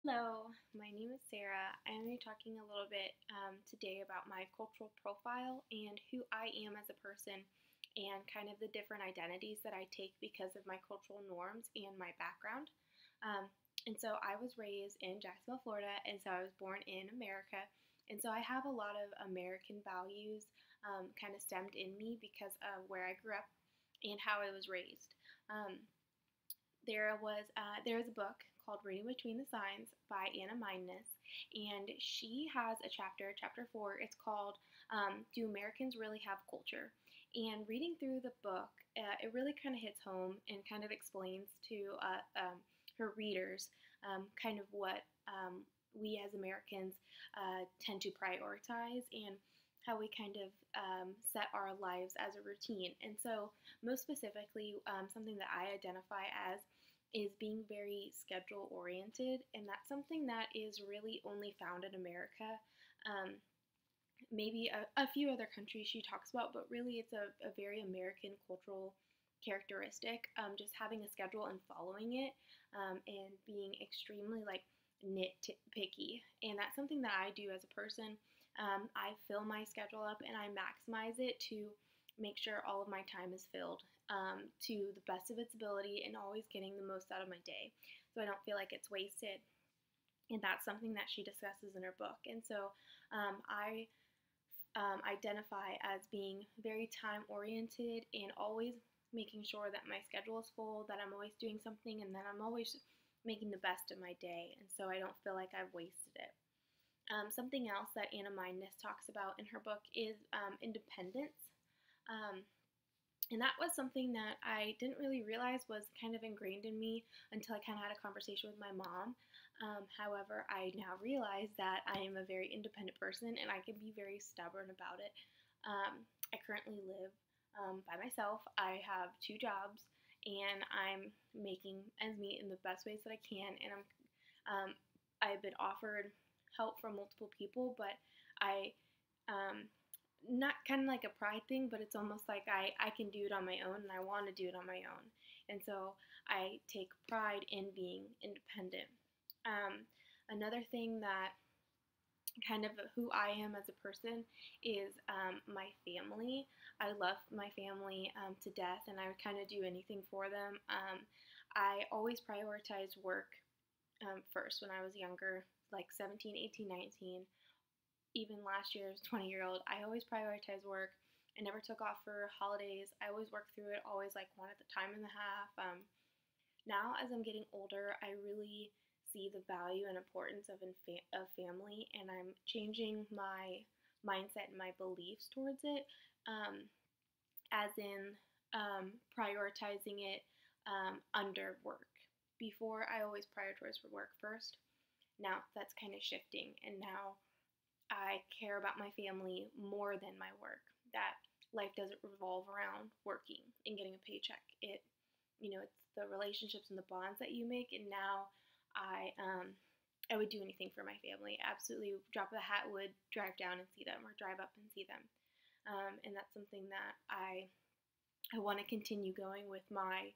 Hello, my name is Sarah. I'm going to be talking a little bit today about my cultural profile and who I am as a person and kind of the different identities that I take because of my cultural norms and my background. Um, and so I was raised in Jacksonville, Florida, and so I was born in America. And so I have a lot of American values kind of stemmed in me because of where I grew up and how I was raised. Um, there is a book called Reading Between the Signs by Anna Mindness, and she has a chapter 4. It's called Do Americans Really Have Culture? And reading through the book, it really kind of hits home and kind of explains to her readers kind of what we as Americans tend to prioritize and how we kind of set our lives as a routine. And so, most specifically, something that I identify as is being very schedule oriented, and that's something that is really only found in America. Maybe a few other countries she talks about, but really it's a very American cultural characteristic. Just having a schedule and following it, and being extremely like nitpicky, and that's something that I do as a person. I fill my schedule up and I maximize it to make sure all of my time is filled to the best of its ability and always getting the most out of my day so I don't feel like it's wasted. And that's something that she discusses in her book. And so I identify as being very time oriented and always making sure that my schedule is full, that I'm always doing something, and that I'm always making the best of my day. And so I don't feel like I've wasted it. Something else that Anna Mindness talks about in her book is independence. Um, and that was something that I didn't really realize was kind of ingrained in me until I kind of had a conversation with my mom. However, I now realize that I am a very independent person and I can be very stubborn about it. I currently live by myself. I have 2 jobs and I'm making ends meet in the best ways that I can. And I've been offered help from multiple people, but I not kind of like a pride thing, but it's almost like I can do it on my own and I want to do it on my own. And so I take pride in being independent. Another thing that kind of who I am as a person is my family. I love my family to death and I would kind of do anything for them. I always prioritized work first when I was younger, like 17, 18, 19. Even last year's 20-year-old, I always prioritized work. I never took off for holidays. I always worked through it, always like one at a time and a half. Now, as I'm getting older, I really see the value and importance of family, and I'm changing my mindset and my beliefs towards it, as in prioritizing it under work. Before, I always prioritized for work first. Now, that's kind of shifting, and now I care about my family more than my work. That life doesn't revolve around working and getting a paycheck. It's the relationships and the bonds that you make. And now I would do anything for my family. Absolutely, drop of the hat, would drive down and see them, or drive up and see them. And that's something that I want to continue going with my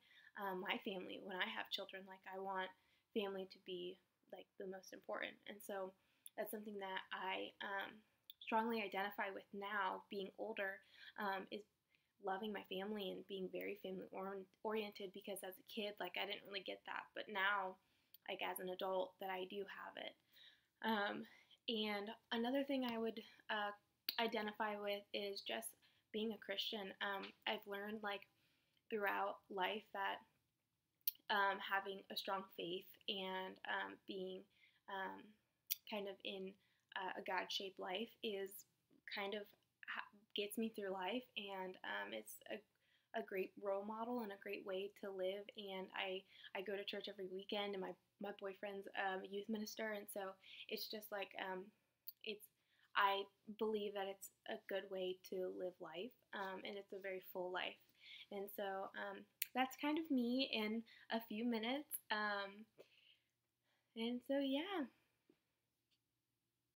family when I have children. Like, I want family to be like the most important, and so that's something that I strongly identify with now, being older, is loving my family and being very family oriented, because as a kid, like, I didn't really get that, but now, like, as an adult, that I do have it. And another thing I would identify with is just being a Christian. I've learned, like, throughout life that having a strong faith and being kind of in a God-shaped life is kind of gets me through life, and it's a great role model and a great way to live. And I go to church every weekend, and my boyfriend's a youth minister, and so it's just like I believe that it's a good way to live life, and it's a very full life. And so that's kind of me in a few minutes. And so, yeah.